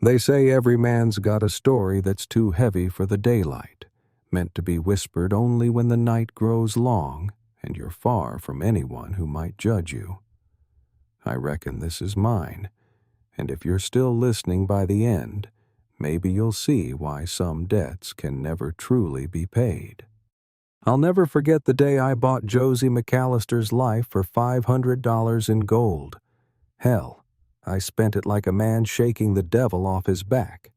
They say every man's got a story that's too heavy for the daylight, meant to be whispered only when the night grows long and you're far from anyone who might judge you. I reckon this is mine, and if you're still listening by the end, maybe you'll see why some debts can never truly be paid. I'll never forget the day I bought Josie McAllister's life for $500 in gold. Hell, I spent it like a man shaking the devil off his back,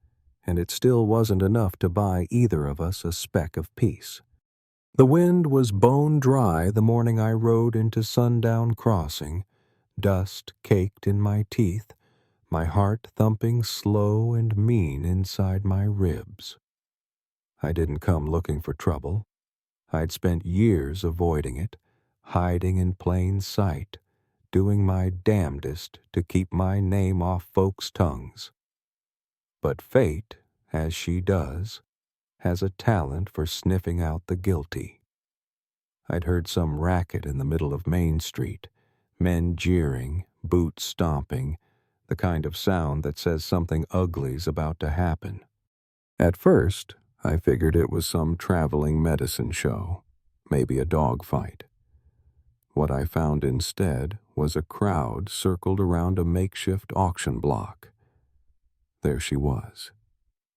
and it still wasn't enough to buy either of us a speck of peace. The wind was bone dry the morning I rode into Sundown Crossing, dust caked in my teeth, my heart thumping slow and mean inside my ribs. I didn't come looking for trouble. I'd spent years avoiding it, hiding in plain sight, doing my damnedest to keep my name off folks' tongues. But fate, as she does, has a talent for sniffing out the guilty. I'd heard some racket in the middle of Main Street, men jeering, boots stomping, the kind of sound that says something ugly's about to happen. At first, I figured it was some traveling medicine show, maybe a dog fight. What I found instead was a crowd circled around a makeshift auction block. There she was,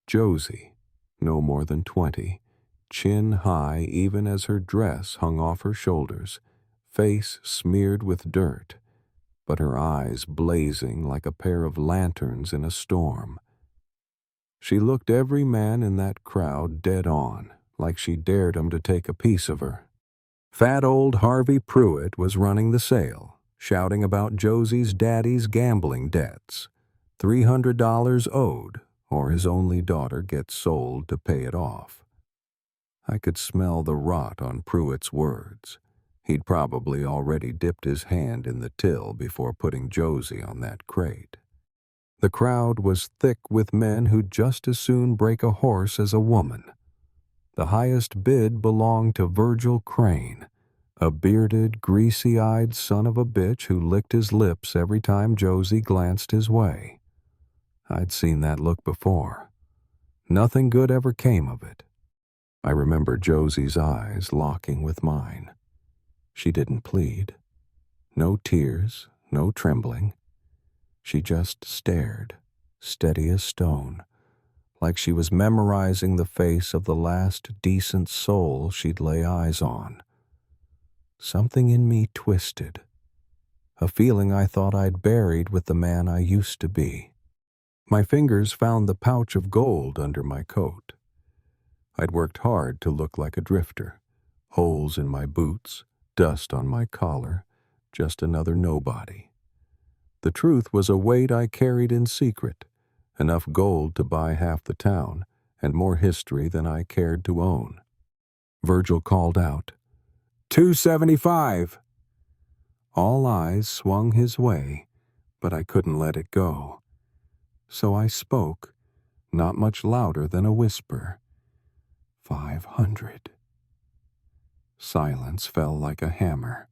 Josie, no more than 20, chin high even as her dress hung off her shoulders, face smeared with dirt, but her eyes blazing like a pair of lanterns in a storm. She looked every man in that crowd dead on, like she dared 'em to take a piece of her. Fat old Harvey Pruitt was running the sale, shouting about Josie's daddy's gambling debts, $300 owed, or his only daughter gets sold to pay it off. I could smell the rot on Pruitt's words. He'd probably already dipped his hand in the till before putting Josie on that crate. The crowd was thick with men who'd just as soon break a horse as a woman. The highest bid belonged to Virgil Crane, a bearded, greasy-eyed son of a bitch who licked his lips every time Josie glanced his way. I'd seen that look before. Nothing good ever came of it. I remember Josie's eyes locking with mine. She didn't plead. No tears, no trembling. She just stared, steady as stone, like she was memorizing the face of the last decent soul she'd lay eyes on. Something in me twisted, a feeling I thought I'd buried with the man I used to be. My fingers found the pouch of gold under my coat. I'd worked hard to look like a drifter, holes in my boots, dust on my collar, just another nobody. The truth was a weight I carried in secret, enough gold to buy half the town, and more history than I cared to own. Virgil called out, $275. All eyes swung his way, but I couldn't let it go. So I spoke, not much louder than a whisper. 500. Silence fell like a hammer.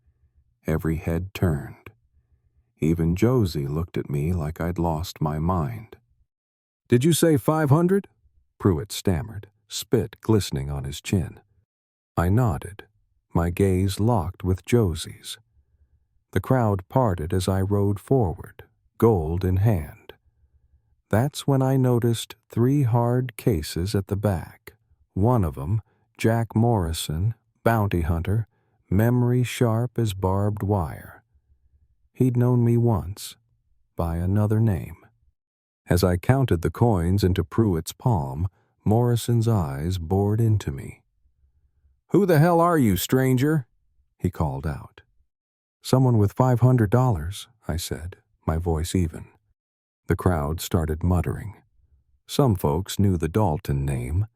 Every head turned. Even Josie looked at me like I'd lost my mind. "Did you say 500? Pruitt stammered, spit glistening on his chin. I nodded, my gaze locked with Josie's. The crowd parted as I rode forward, gold in hand. That's when I noticed 3 hard cases at the back. One of 'em, Jack Morrison, bounty hunter, memory sharp as barbed wire. He'd known me once, by another name. As I counted the coins into Pruitt's palm, Morrison's eyes bored into me. "Who the hell are you, stranger?" he called out. "Someone with $500, I said, my voice even. The crowd started muttering. Some folks knew the Dalton name,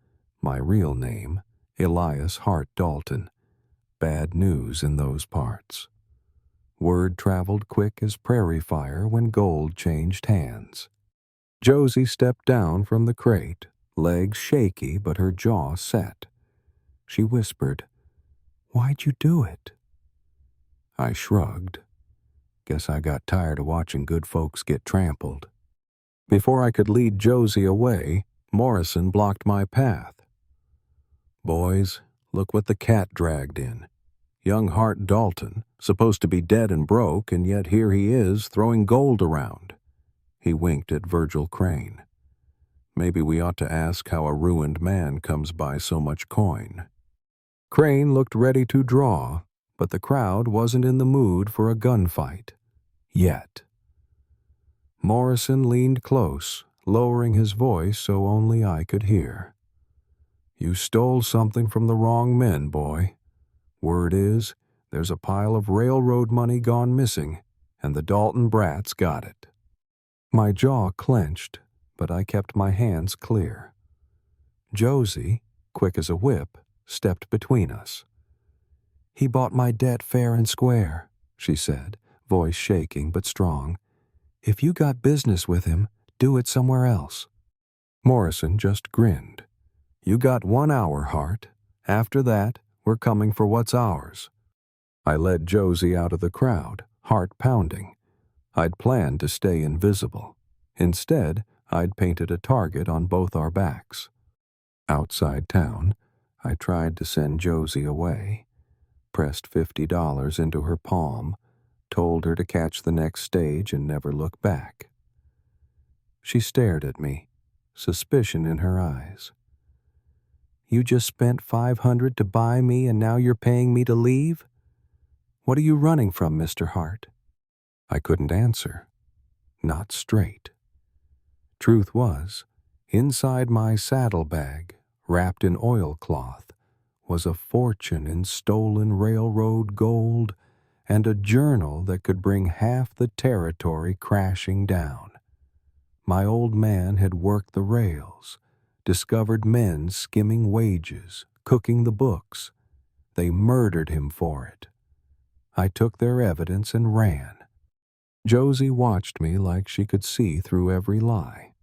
my real name, Elias Hart Dalton. Bad news in those parts. Word traveled quick as prairie fire when gold changed hands. Josie stepped down from the crate, legs shaky but her jaw set. She whispered, "Why'd you do it?" I shrugged. Guess I got tired of watching good folks get trampled. Before I could lead Josie away, Morrison blocked my path. "Boys, look what the cat dragged in. Young Hart Dalton, supposed to be dead and broke, and yet here he is throwing gold around." He winked at Virgil Crane. "Maybe we ought to ask how a ruined man comes by so much coin." Crane looked ready to draw, but the crowd wasn't in the mood for a gunfight. Yet. Morrison leaned close, lowering his voice so only I could hear. "You stole something from the wrong men, boy. Word is, there's a pile of railroad money gone missing, and the Dalton brats got it." My jaw clenched, but I kept my hands clear. Josie, quick as a whip, stepped between us. "He bought my debt fair and square," she said, voice shaking but strong. "If you got business with him, do it somewhere else." Morrison just grinned. "You got 1 hour, Hart. After that, we're coming for what's ours." I led Josie out of the crowd, heart pounding. I'd planned to stay invisible. Instead, I'd painted a target on both our backs. Outside town, I tried to send Josie away, pressed $50 into her palm, told her to catch the next stage and never look back. She stared at me, suspicion in her eyes. "You just spent $500 to buy me and now you're paying me to leave? What are you running from, Mr. Hart?" I couldn't answer. Not straight. Truth was, inside my saddlebag, wrapped in oilcloth, was a fortune in stolen railroad gold and a journal that could bring half the territory crashing down. My old man had worked the rails, discovered men skimming wages, cooking the books. They murdered him for it. I took their evidence and ran. Josie watched me like she could see through every lie.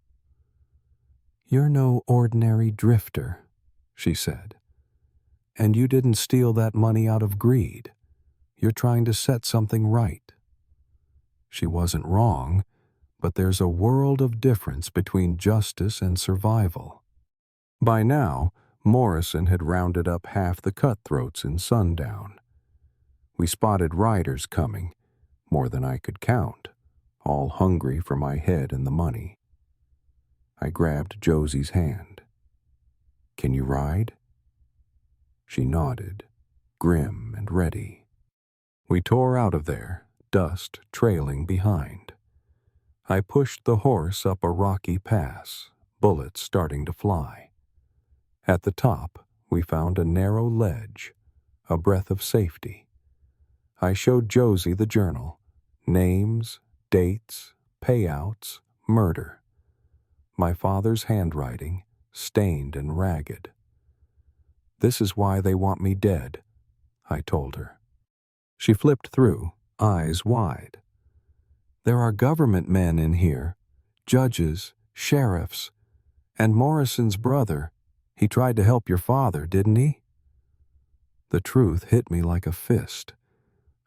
"You're no ordinary drifter," she said. "And you didn't steal that money out of greed. You're trying to set something right." She wasn't wrong, but there's a world of difference between justice and survival. By now, Morrison had rounded up half the cutthroats in Sundown. We spotted riders coming, more than I could count, all hungry for my head and the money. I grabbed Josie's hand. "Can you ride?" She nodded, grim and ready. We tore out of there, dust trailing behind. I pushed the horse up a rocky pass, bullets starting to fly. At the top, we found a narrow ledge, a breath of safety. I showed Josie the journal. Names, dates, payouts, murder. My father's handwriting, stained and ragged. "This is why they want me dead," I told her. She flipped through, eyes wide. "There are government men in here, judges, sheriffs, and Morrison's brother. He tried to help your father, didn't he?" The truth hit me like a fist.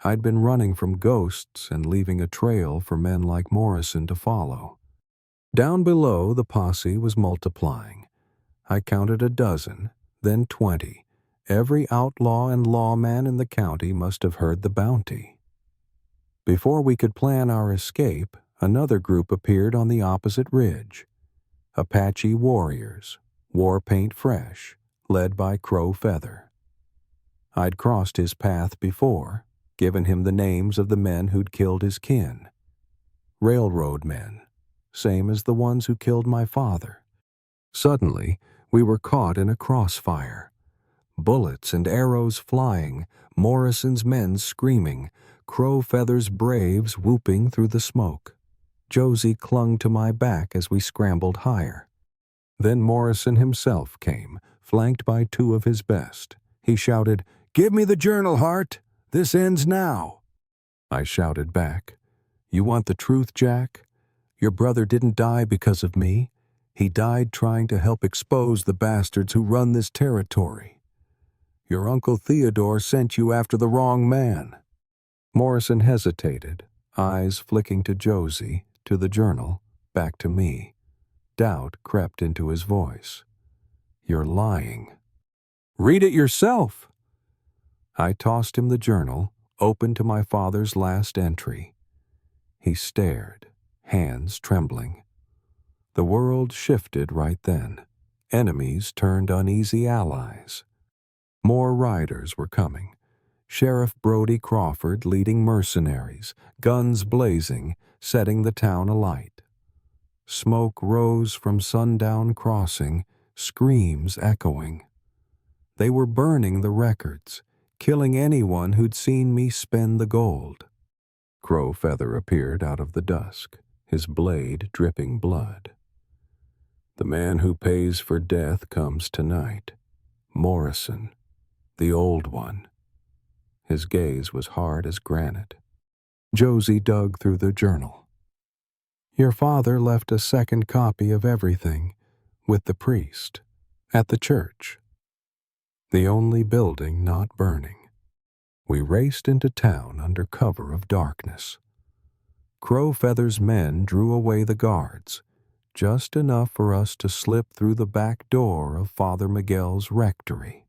I'd been running from ghosts and leaving a trail for men like Morrison to follow. Down below, the posse was multiplying. I counted a dozen, then 20. Every outlaw and lawman in the county must have heard the bounty. Before we could plan our escape, another group appeared on the opposite ridge. Apache warriors, war paint fresh, led by Crow Feather. I'd crossed his path before, given him the names of the men who'd killed his kin. Railroad men, same as the ones who killed my father. Suddenly, we were caught in a crossfire. Bullets and arrows flying, Morrison's men screaming, Crow Feather's braves whooping through the smoke. Josie clung to my back as we scrambled higher. Then Morrison himself came, flanked by 2 of his best. He shouted, "Give me the journal, Hart! This ends now!" I shouted back, "You want the truth, Jack? Your brother didn't die because of me. He died trying to help expose the bastards who run this territory. Your Uncle Theodore sent you after the wrong man." Morrison hesitated, eyes flicking to Josie, to the journal, back to me. Doubt crept into his voice. "You're lying." "Read it yourself." I tossed him the journal, open to my father's last entry. He stared, hands trembling. The world shifted right then. Enemies turned uneasy allies. More riders were coming. Sheriff Brody Crawford leading mercenaries, guns blazing, setting the town alight. Smoke rose from Sundown Crossing, screams echoing. They were burning the records, killing anyone who'd seen me spend the gold. Crow Feather appeared out of the dusk, his blade dripping blood. "The man who pays for death comes tonight. Morrison, the old one." His gaze was hard as granite. Josie dug through the journal. "Your father left a second copy of everything, with the priest, at the church. The only building not burning." We raced into town under cover of darkness. Crow Feather's men drew away the guards, just enough for us to slip through the back door of Father Miguel's rectory.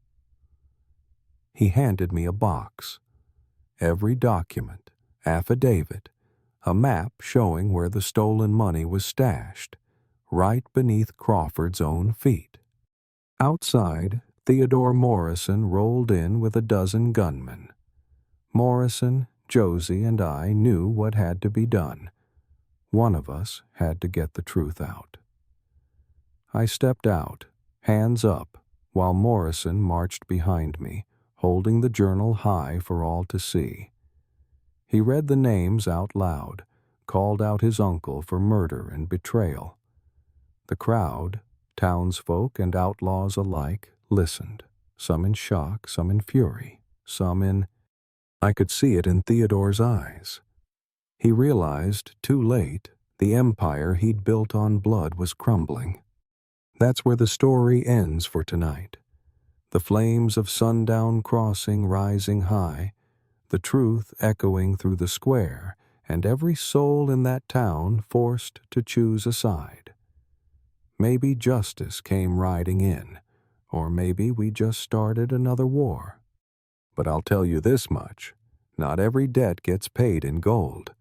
He handed me a box. Every document, affidavit, a map showing where the stolen money was stashed, right beneath Crawford's own feet. Outside, Theodore Morrison rolled in with a dozen gunmen. Morrison, Josie, and I knew what had to be done. One of us had to get the truth out. I stepped out, hands up, while Morrison marched behind me, holding the journal high for all to see. He read the names out loud, called out his uncle for murder and betrayal. The crowd, townsfolk and outlaws alike, listened, some in shock, some in fury, some in... I could see it in Theodore's eyes. He realized, too late, the empire he'd built on blood was crumbling. That's where the story ends for tonight. The flames of Sundown Crossing rising high, the truth echoing through the square, and every soul in that town forced to choose a side. Maybe justice came riding in, or maybe we just started another war. But I'll tell you this much, not every debt gets paid in gold.